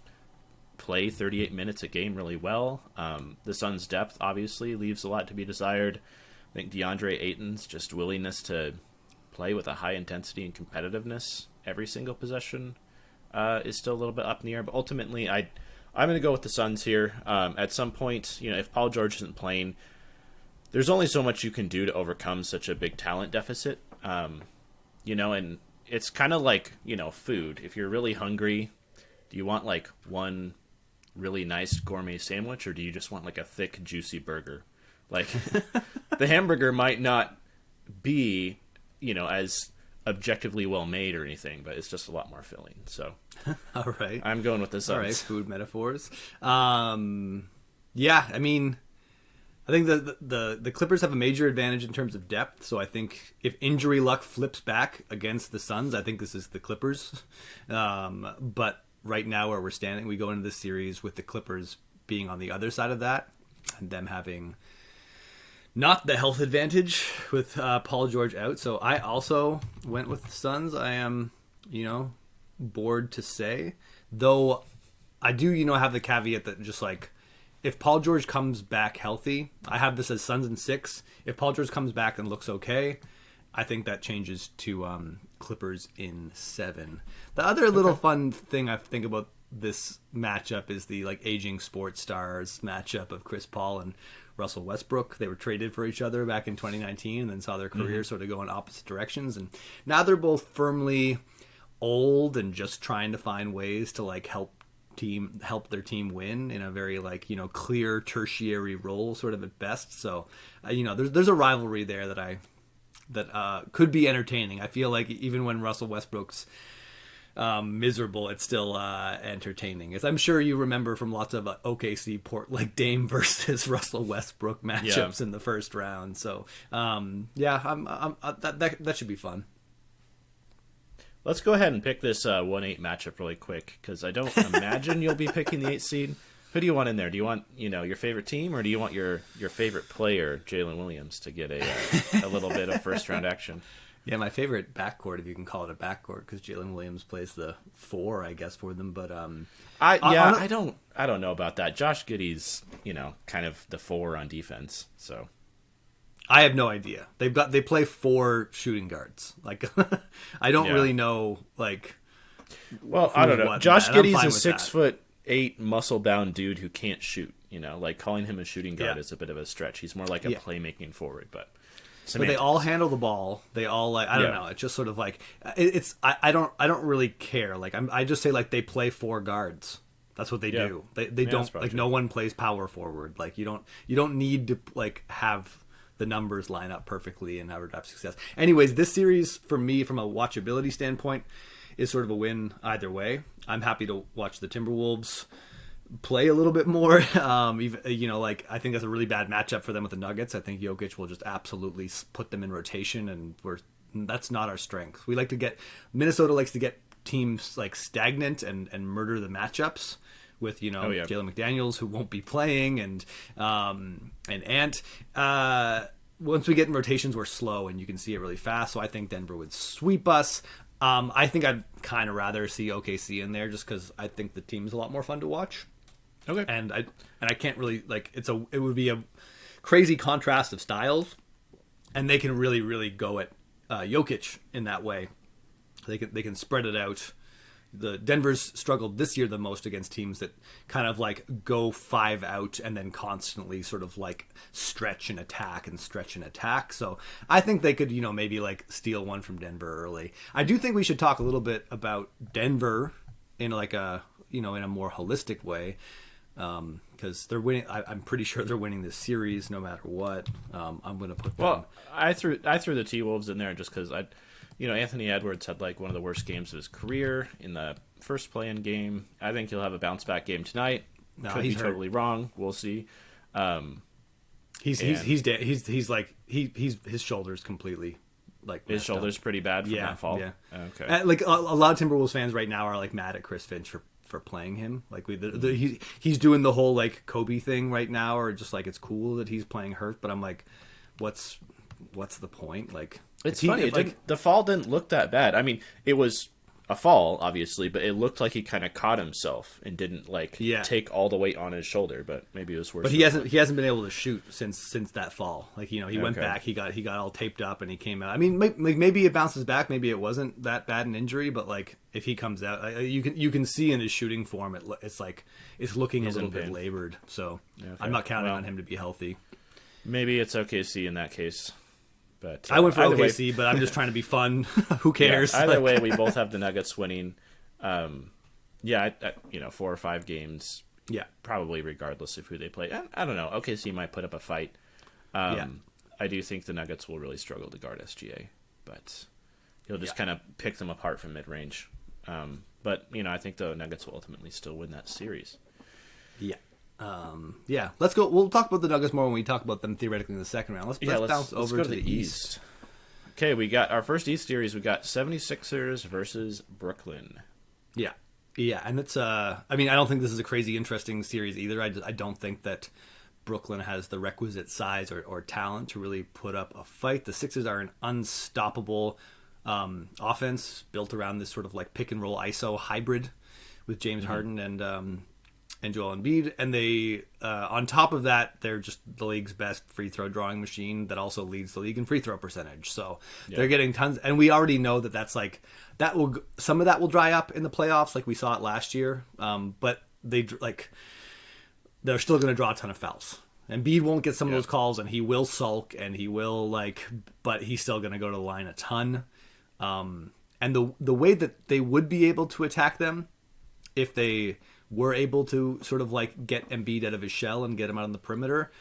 play 38 minutes a game really well. The Suns' depth obviously leaves a lot to be desired. I think DeAndre Ayton's just willingness to play with a high intensity and competitiveness every single possession is still a little bit up in the air. But ultimately, I'm going to go with the Suns here. At some point, if Paul George isn't playing, there's only so much you can do to overcome such a big talent deficit. And it's kind of like, food. If you're really hungry, do you want like one really nice gourmet sandwich, or do you just want like a thick, juicy burger? Like the hamburger might not be, as objectively well made or anything, but it's just a lot more filling. So all right, I'm going with the Suns. All right, food metaphors. I think the Clippers have a major advantage in terms of depth. So I think if injury luck flips back against the Suns, I think this is the Clippers. But right now where we're standing, we go into this series with the Clippers being on the other side of that, and them having not the health advantage with Paul George out. So I also went with the Suns. I am, bored to say. Though I do, have the caveat that just like, if Paul George comes back healthy, I have this as Suns in 6. If Paul George comes back and looks okay, I think that changes to Clippers in 7. The other little fun thing I think about this matchup is the like aging sports stars matchup of Chris Paul and Russell Westbrook. They were traded for each other back in 2019 and then saw their careers sort of go in opposite directions. And now they're both firmly old and just trying to find ways to like help their team win in a very like, clear tertiary role sort of at best. So, there's a rivalry there that could be entertaining. I feel like even when Russell Westbrook's miserable, it's still entertaining, as I'm sure you remember from lots of OKC Port like Dame versus Russell Westbrook matchups in the first round. So that should be fun. Let's go ahead and pick this 1-8 matchup really quick, because I don't imagine you'll be picking the 8th seed. Who do you want in there? Do you want your favorite team, or do you want your favorite player, Jalen Williams, to get a little bit of first round action? Yeah, my favorite backcourt, if you can call it a backcourt, because Jalen Williams plays the 4, I guess, for them. But I don't know about that. Josh Giddey's kind of the 4 on defense, so I have no idea. They play 4 shooting guards. Like I don't really know. Like, well, I don't know. Josh Giddey's a 6'8" muscle bound dude who can't shoot. Like calling him a shooting guard is a bit of a stretch. He's more like a playmaking forward, but they all handle the ball. They all like, I don't know. It's just sort of like I don't really care. Like I just say like they play 4 guards. That's what they do. They don't like, no one plays power forward. Like you don't need to like have the numbers line up perfectly in order to have success. Anyways, this series for me, from a watchability standpoint, is sort of a win either way. I'm happy to watch the Timberwolves play a little bit more. Like I think that's a really bad matchup for them with the Nuggets. I think Jokic will just absolutely put them in rotation, and that's not our strength. Minnesota likes to get teams like stagnant and murder the matchups with Jalen McDaniels, who won't be playing, and Ant. Once we get in rotations, we're slow, and you can see it really fast. So I think Denver would sweep us. I think I'd kind of rather see OKC in there just because I think the team's a lot more fun to watch. Okay. And I can't really like it would be a crazy contrast of styles, and they can really go at Jokic in that way. They can spread it out. The Denver's struggled this year the most against teams that kind of like go 5 out and then constantly sort of like stretch and attack and stretch and attack. So I think they could, maybe like steal one from Denver early. I do think we should talk a little bit about Denver in like a, in a more holistic way. Because they're winning. I'm pretty sure they're winning this series no matter what. I'm going to put them. Well, I threw the T-Wolves in there just because Anthony Edwards had like one of the worst games of his career in the first play-in game. I think he'll have a bounce-back game tonight. No, Could he's be hurt. totally wrong. We'll see. He's dead. He's like his shoulders completely like His messed shoulder's up. pretty bad from Yeah, that fall. yeah. Okay. Like a lot of Timberwolves fans right now are like mad at Chris Finch for playing him. Like he's doing the whole like Kobe thing right now, or just like it's cool that he's playing hurt. But I'm like, what's the point? Like It's funny. The fall didn't look that bad. I mean, it was a fall, obviously, but it looked like he kind of caught himself and didn't take all the weight on his shoulder. But maybe it was worse. But he hasn't been able to shoot since that fall. Like he went Okay. back, he got all taped up, and he came out. I mean, maybe it bounces back. Maybe it wasn't that bad an injury, but like if he comes out, you can see in his shooting form, it's like it's looking He's a in little bit pain. labored. So Okay. I'm not counting on him to be healthy. Maybe it's OKC in that case. But I went for either way- OKC, but I'm just trying to be fun. Who cares? Yeah, either Like- way, we both have the Nuggets winning. 4 or 5 games. Yeah. Probably regardless of who they play. I don't know. OKC might put up a fight. Yeah. I do think the Nuggets will really struggle to guard SGA, but he'll just kind of pick them apart from mid-range. But I think the Nuggets will ultimately still win that series. Yeah. Yeah. Let's go. We'll talk about the Nuggets more when we talk about them theoretically in the second round. Let's bounce over go to the East. Okay, we got our first East series. We got 76ers versus Brooklyn. Yeah. Yeah, and it's I mean, I don't think this is a crazy interesting series either. I don't think that Brooklyn has the requisite size or talent to really put up a fight. The Sixers are an unstoppable offense built around this sort of like pick and roll ISO hybrid with James Harden and Joel Embiid, and they on top of that, they're just the league's best free throw drawing machine that also leads the league in free throw percentage. So they're getting tons, and we already know that that's like some of that will dry up in the playoffs, like we saw it last year. But they're still going to draw a ton of fouls. Embiid won't get some of those calls, and he will sulk, and he will but he's still going to go to the line a ton. And the way that they would be able to attack them, if they were able to sort of like get Embiid out of his shell and get him out on the perimeter,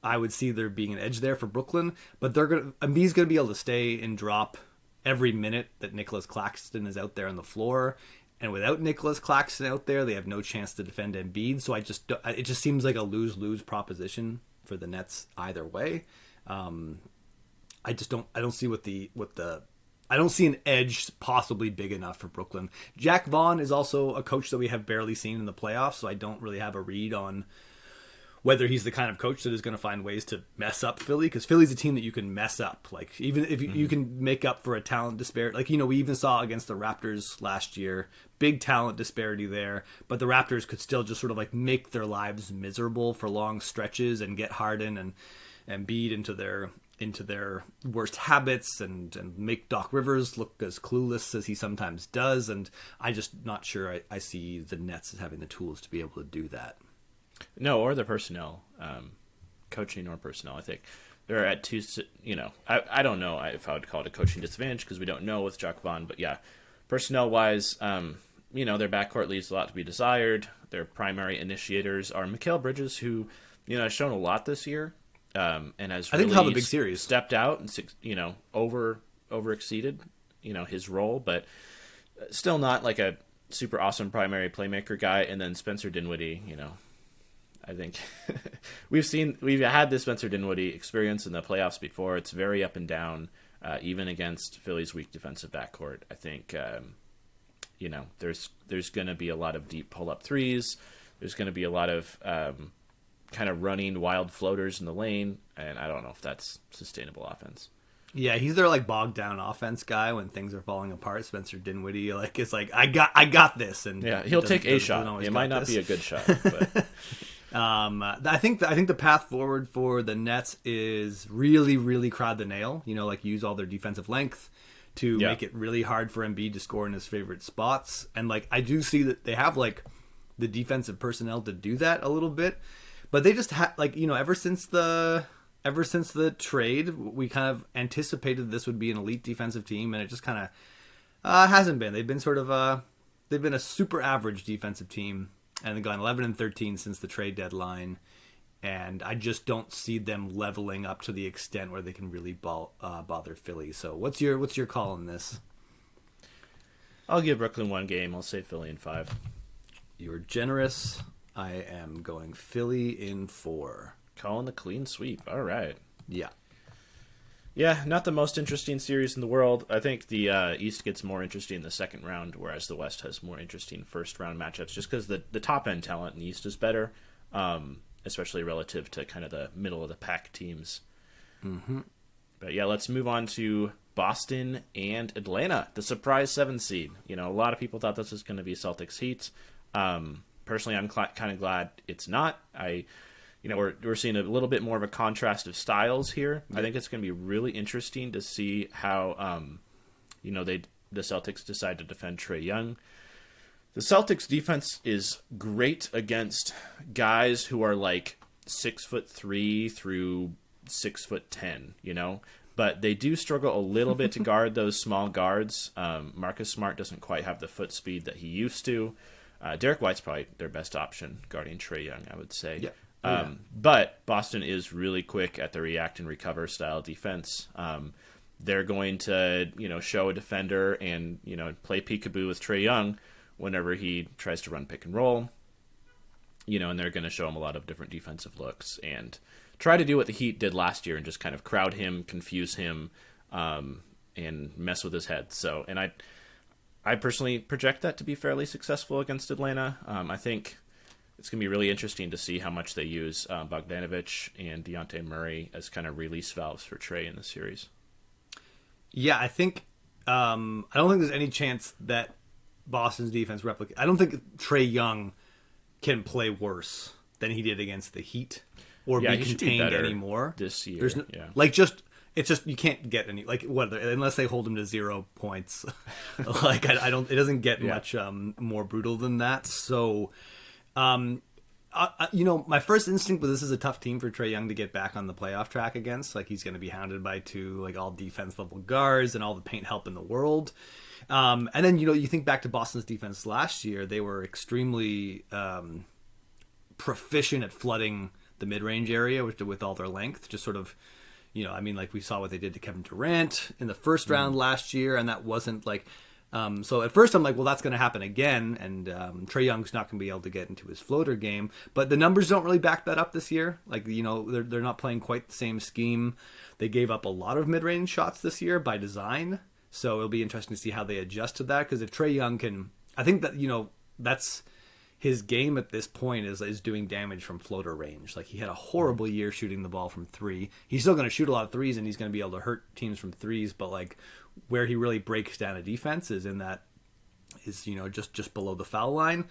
I would see there being an edge there for Brooklyn. But Embiid's going to be able to stay and drop every minute that Nicholas Claxton is out there on the floor. And without Nicholas Claxton out there, they have no chance to defend Embiid. So it just seems like a lose-lose proposition for the Nets either way. I don't see I don't see an edge possibly big enough for Brooklyn. Jack Vaughn is also a coach that we have barely seen in the playoffs, so I don't really have a read on whether he's the kind of coach that is going to find ways to mess up Philly, because Philly's a team that you can mess up. Like, even if you can make up for a talent disparity. Like, we even saw against the Raptors last year, big talent disparity there, but the Raptors could still just sort of like make their lives miserable for long stretches and get Harden and Embiid into their worst habits and make Doc Rivers look as clueless as he sometimes does. And I'm just not sure I see the Nets as having the tools to be able to do that. No, or the personnel, coaching or personnel. I think they're at two. I don't know if I would call it a coaching disadvantage because we don't know with Jack Vaughn. But yeah, personnel wise, their backcourt leaves a lot to be desired. Their primary initiators are Mikal Bridges, who has shown a lot this year, and has I think really he'll have a big series. Stepped out and over exceeded his role, but still not like a super awesome primary playmaker guy. And then Spencer Dinwiddie, I think we've had this Spencer Dinwiddie experience in the playoffs before. It's very up and down, even against Philly's weak defensive backcourt. I think there's going to be a lot of deep pull-up threes. There's going to be a lot of kind of running wild floaters in the lane, and I don't know if that's sustainable offense. Yeah, he's their like bogged down offense guy when things are falling apart. Spencer Dinwiddie like is like I got this, and Yeah, he'll take a shot. It might not this. be a good shot, but I think the path forward for the Nets is really, really crowd the nail. You know, like use all their defensive length to make it really hard for Embiid to score in his favorite spots. And like I do see that they have like the defensive personnel to do that a little bit, but they just like ever since the trade, we kind of anticipated this would be an elite defensive team, and it just kind of hasn't been. They've been they've been a super average defensive team, and they've gone 11-13 since the trade deadline. And I just don't see them leveling up to the extent where they can really bother Philly. So what's your call on this? I'll give Brooklyn 1 game. I'll say Philly in 5. You're generous. I am going Philly in 4. Calling the clean sweep. All right. Yeah. Yeah, not the most interesting series in the world. I think the East gets more interesting in the second round, whereas the West has more interesting first round matchups, just because the top end talent in the East is better. Especially relative to kind of the middle of the pack teams. Mm-hmm. But yeah, let's move on to Boston and Atlanta, the surprise 7 seed. You know, a lot of people thought this was going to be Celtics Heat. Personally, I'm kind of glad it's not. We're seeing a little bit more of a contrast of styles here. Yeah. I think it's going to be really interesting to see how, the Celtics decide to defend Trae Young. The Celtics defense is great against guys who are like 6'3" through 6'10", but they do struggle a little bit to guard those small guards. Marcus Smart doesn't quite have the foot speed that he used to. Derek White's probably their best option guarding Trae Young, I would say. Yeah. But Boston is really quick at the react and recover style defense. They're going to, show a defender and, play peekaboo with Trae Young whenever he tries to run pick and roll, and they're going to show him a lot of different defensive looks and try to do what the Heat did last year and just kind of crowd him, confuse him, and mess with his head. So, and I personally project that to be fairly successful against Atlanta. I think it's going to be really interesting to see how much they use Bogdanovich and Dejounte Murray as kind of release valves for Trae in the series. Yeah, I think I don't think there's any chance that Boston's defense replicate. I don't think Trae Young can play worse than he did against the Heat or be contained anymore this year. There's it's just you can't get any unless they hold him to 0 points. Like I don't. It doesn't get much more brutal than that. So, my first instinct was this is a tough team for Trae Young to get back on the playoff track against. Like he's going to be hounded by 2 all defense level guards and all the paint help in the world. And then, you think back to Boston's defense last year, they were extremely proficient at flooding the mid-range area with all their length. Just sort of, we saw what they did to Kevin Durant in the first round last year, and that wasn't like... so at first I'm like, well, that's going to happen again, and Trae Young's not going to be able to get into his floater game. But the numbers don't really back that up this year. Like, they're not playing quite the same scheme. They gave up a lot of mid-range shots this year by design. So it'll be interesting to see how they adjust to that. Because if Trae Young can, I think that that's his game at this point is doing damage from floater range. Like he had a horrible year shooting the ball from 3. He's still going to shoot a lot of threes, and he's going to be able to hurt teams from threes. But like where he really breaks down a defense is just below the foul line.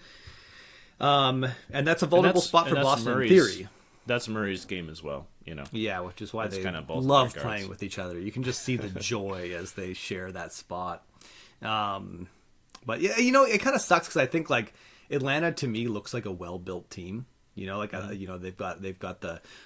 And that's a vulnerable spot for Boston in theory. That's Murray's game as well, Yeah, which is why they kind of both love playing with each other. You can just see the joy as they share that spot. But yeah, it kind of sucks because I think like Atlanta to me looks like a well-built team. They've got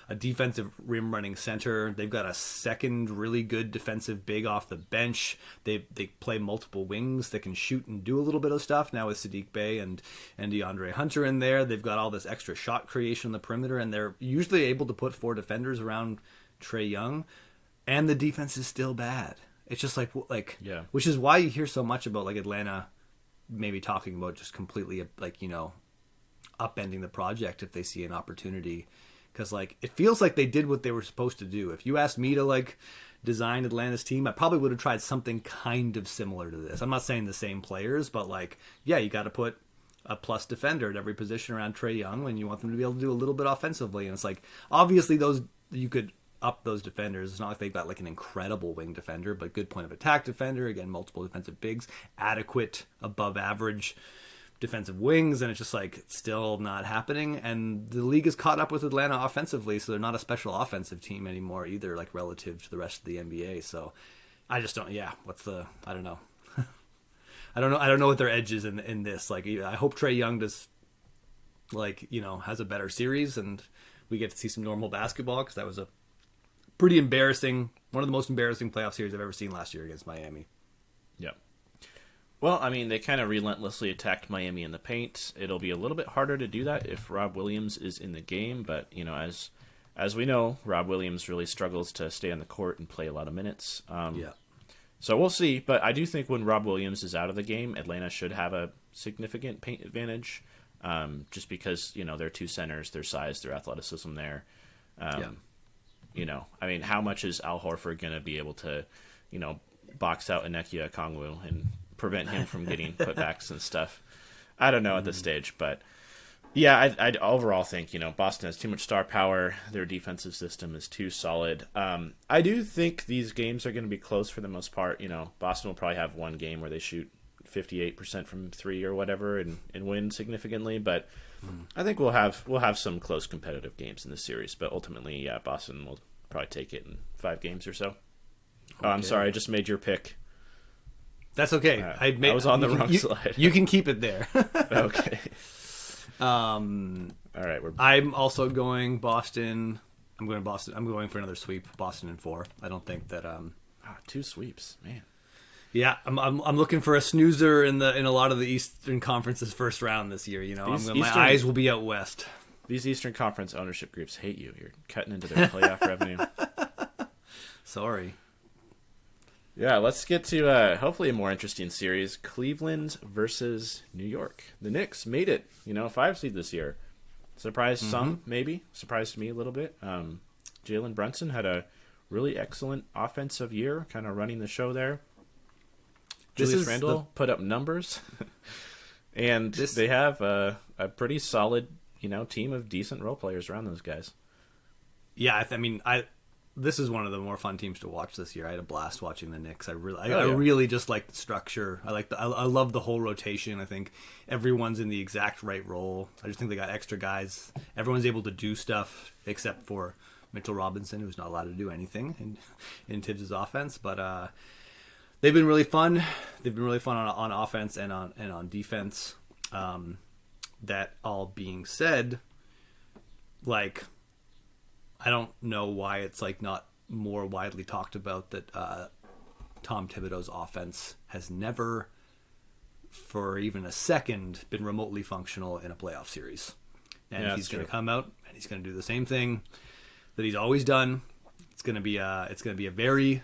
a defensive rim running center. They've got a second really good defensive big off the bench. They play multiple wings that can shoot and do a little bit of stuff now with Sadiq Bey and DeAndre Hunter in there. They've got all this extra shot creation on the perimeter, and they're usually able to put 4 defenders around Trae Young, and the defense is still bad. It's just which is why you hear so much about like Atlanta maybe talking about just completely upending the project if they see an opportunity, because like it feels like they did what they were supposed to do. If you asked me to like design Atlanta's team, I probably would have tried something kind of similar to this. I'm not saying the same players, but like you got to put a plus defender at every position around Trae Young when you want them to be able to do a little bit offensively. And it's like obviously those you could up those defenders. It's not like they've got like an incredible wing defender, but good point of attack defender. Again, multiple defensive bigs, adequate, above average defensive wings, and it's just like it's still not happening. And the league is caught up with Atlanta offensively, so they're not a special offensive team anymore either, like relative to the rest of the NBA. So I just don't. Yeah, I don't know. I don't know what their edge is in this. Like, I hope Trae Young does, like, you know, has a better series and we get to see some normal basketball, because that was a pretty embarrassing, one of the most embarrassing playoff series I've ever seen last year against Miami. Yeah. Well, I mean, they kind of relentlessly attacked Miami in the paint. It'll be a little bit harder to do that if Rob Williams is in the game, but, you know, as we know, Rob Williams really struggles to stay on the court and play a lot of minutes. Yeah. So we'll see, but I do think when Rob Williams is out of the game, Atlanta should have a significant paint advantage, just because, you know, their two centers, their size, their athleticism there. You know, I mean, how much is Al Horford going to be able to, you know, box out Onyeka Okongwu and prevent him from getting putbacks and stuff? I don't know at this stage, but yeah, I'd overall think, you know, Boston has too much star power. Their defensive system is too solid. I do think these games are going to be close for the most part. You know, Boston will probably have one game where they shoot 58% from three or whatever and win significantly, but I think we'll have some close competitive games in this series. But ultimately, yeah, Boston will probably take it in 5 games or so. Okay. Oh, I'm sorry, I just made your pick. That's okay. I was on the wrong slide. You can keep it there. Okay. All right, I'm also going Boston. I'm going Boston. I'm going for another sweep. Boston in 4. I don't think that. 2 sweeps, man. Yeah, I'm looking for a snoozer in a lot of the Eastern Conference's first round this year. You know, my eyes will be out west. These Eastern Conference ownership groups hate you. You're cutting into their playoff revenue. Sorry. Yeah, let's get to hopefully a more interesting series. Cleveland versus New York. The Knicks made it, 5 seed this year. Surprised some, maybe. Surprised me a little bit. Jalen Brunson had a really excellent offensive year, kind of running the show there. Julius Randle put up numbers. And they have a pretty solid, team of decent role players around those guys. Yeah, this is one of the more fun teams to watch this year. I had a blast watching the Knicks. I really just like the structure. I love the whole rotation. I think everyone's in the exact right role. I just think they got extra guys. Everyone's able to do stuff except for Mitchell Robinson, who's not allowed to do anything in Tibbs' offense. But they've been really fun. They've been really fun on offense and on defense. That all being said, I don't know why it's not more widely talked about that Tom Thibodeau's offense has never, for even a second, been remotely functional in a playoff series. And he's going to come out and he's going to do the same thing that he's always done. It's going to be a very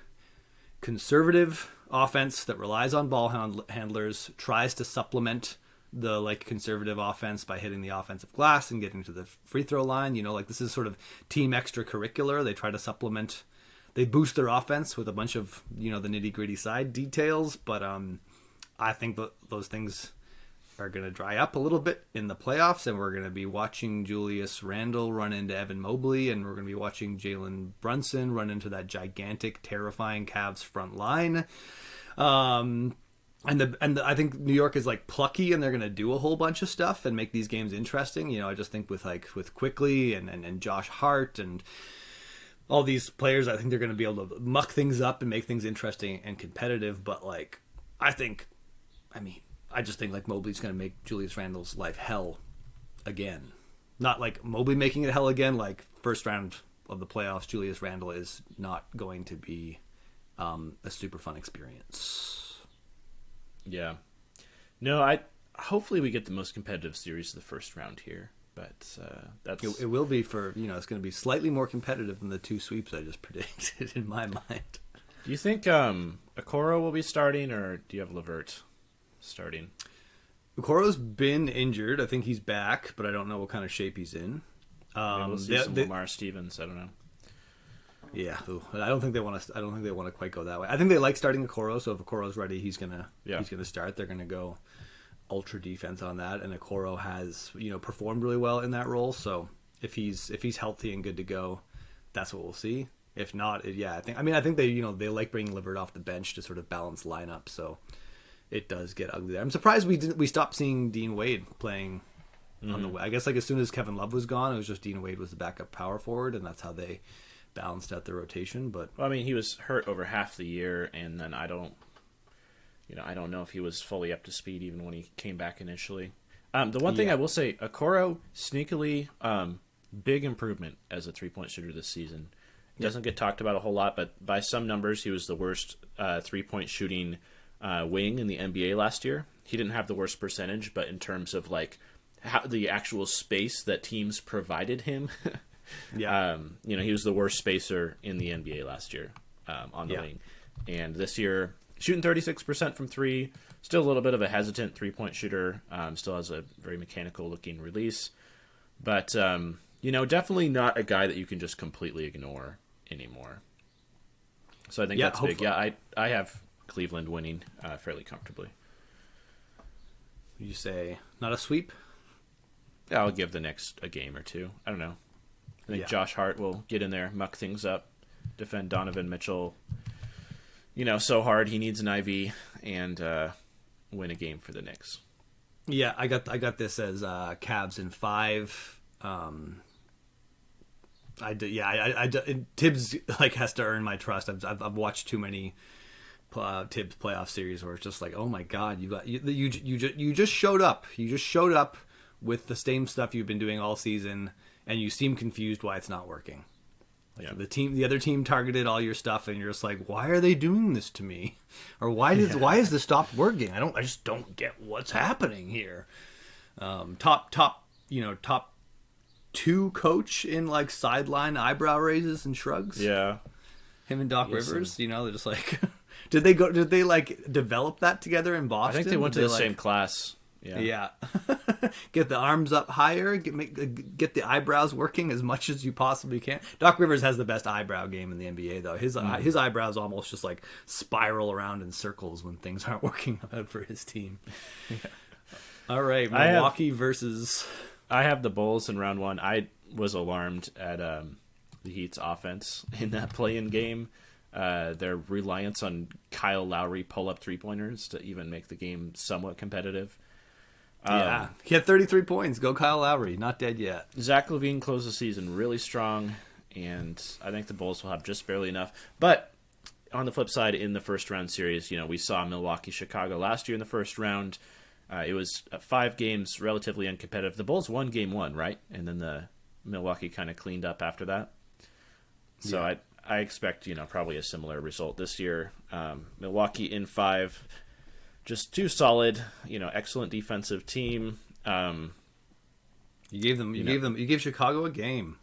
conservative offense that relies on ball handlers, tries to supplement the conservative offense by hitting the offensive glass and getting to the free throw line. This is sort of team extracurricular. They try to supplement, they boost their offense with a bunch of, the nitty gritty side details. But I think those things are going to dry up a little bit in the playoffs, and we're going to be watching Julius Randle run into Evan Mobley, and we're going to be watching Jalen Brunson run into that gigantic, terrifying Cavs front line. And I think New York is plucky, and they're going to do a whole bunch of stuff and make these games interesting. I just think with Quickley and Josh Hart and all these players, I think they're going to be able to muck things up and make things interesting and competitive. But I just think Mobley's going to make Julius Randle's life hell again. Not Mobley making it hell again. First round of the playoffs, Julius Randle is not going to be a super fun experience. Yeah. No, hopefully we get the most competitive series of the first round here, but that's it will be for, it's going to be slightly more competitive than the 2 sweeps I just predicted in my mind. Do you think Okoro will be starting, or do you have LeVert starting? Okoro's been injured. I think he's back, but I don't know what kind of shape he's in. We'll see some Lamar Stevens. I don't know. Yeah, I don't think they want to quite go that way. I think they like starting Okoro, so if Okoro's ready, he's gonna start. They're gonna go ultra defense on that, and Okoro has performed really well in that role. So if he's healthy and good to go, that's what we'll see. If not, yeah, I think they they like bringing Livert off the bench to sort of balance lineup, so it does get ugly. I'm surprised we stopped seeing Dean Wade playing on the way. I guess like as soon as Kevin Love was gone, it was just Dean Wade was the backup power forward, and that's how they balanced out the rotation. But well, I mean, he was hurt over half the year, and then I don't know if he was fully up to speed even when he came back initially. The one thing I will say, Okoro sneakily big improvement as a 3-point shooter this season. Doesn't get talked about a whole lot, but by some numbers, he was the worst 3-point shooting wing in the NBA last year. He didn't have the worst percentage, but in terms of like the actual space that teams provided him, he was the worst spacer in the NBA last year on the wing. And this year, shooting 36% from three, still a little bit of a hesitant 3-point shooter. Still has a very mechanical looking release, but definitely not a guy that you can just completely ignore anymore. So I think that's big. Yeah, I have Cleveland winning fairly comfortably. You say not a sweep? Yeah, I'll give the Knicks a game or two. I don't know. I think Josh Hart will get in there, muck things up, defend Donovan Mitchell, so hard he needs an IV, and win a game for the Knicks. Yeah, I got this as Cavs in 5. Tibbs like has to earn my trust. I've watched too many Tibbs playoff series where it's just like, oh my god, you just showed up. You just showed up with the same stuff you've been doing all season, and you seem confused why it's not working. The other team targeted all your stuff, and you're just like, why are they doing this to me? Or why is this stopped working? I just don't get what's happening here. Top 2 coach in like sideline eyebrow raises and shrugs. Yeah, him and Doc Rivers. They're just like, did they like develop that together in Boston? I think they went to the same class. Yeah. Get the arms up higher, get the eyebrows working as much as you possibly can. Doc Rivers has the best eyebrow game in the NBA, though. His eyebrows almost just like spiral around in circles when things aren't working out for his team. Yeah. All right, Milwaukee versus... I have the Bulls in round 1. I was alarmed at the Heat's offense in that play-in game. Their reliance on Kyle Lowry pull-up three-pointers to even make the game somewhat competitive. He had 33 points. Go Kyle Lowry. Not dead yet. Zach LaVine closed the season really strong, and I think the Bulls will have just barely enough. But on the flip side, in the first-round series, we saw Milwaukee-Chicago last year in the first round. It was 5 games, relatively uncompetitive. The Bulls won game 1, right? And then the Milwaukee kind of cleaned up after that. So I expect, probably a similar result this year. Milwaukee in 5. Just too solid, excellent defensive team. You gave Chicago a game.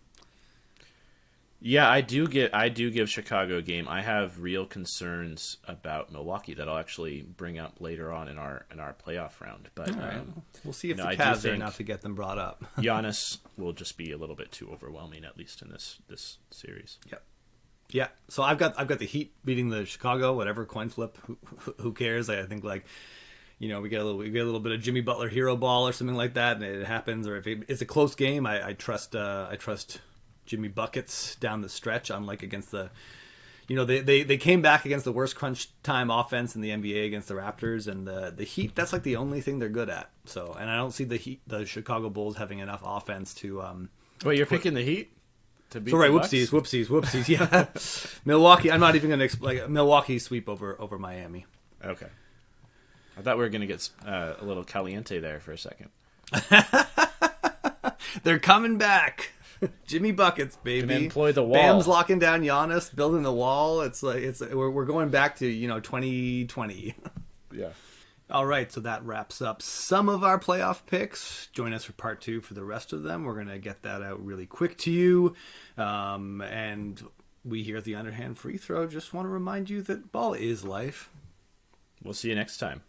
Yeah, I do give Chicago a game. I have real concerns about Milwaukee that I'll actually bring up later on in our playoff round. But right. We'll see if the Cavs are enough to get them brought up. Giannis will just be a little bit too overwhelming, at least in this series. Yep. Yeah, so I've got the Heat beating the Chicago, whatever, coin flip. Who cares? I think we get a little bit of Jimmy Butler hero ball or something like that, and it happens. Or if it's a close game, I trust Jimmy buckets down the stretch. Unlike against the, they came back against the worst crunch time offense in the NBA against the Raptors, and the Heat. That's like the only thing they're good at. So, and I don't see the Chicago Bulls having enough offense to. Wait, you're picking the Heat? Sorry, whoopsies. Yeah, Milwaukee. I'm not even going to explain. Milwaukee sweep over Miami. Okay, I thought we were going to get a little caliente there for a second. They're coming back. Jimmy buckets, baby. Can employ the wall. Bam's locking down Giannis, building the wall. It's like we're going back to 2020. Yeah. All right, so that wraps up some of our playoff picks. Join us for part 2 for the rest of them. We're going to get that out really quick to you. And we here at the Underhand Free Throw just want to remind you that ball is life. We'll see you next time.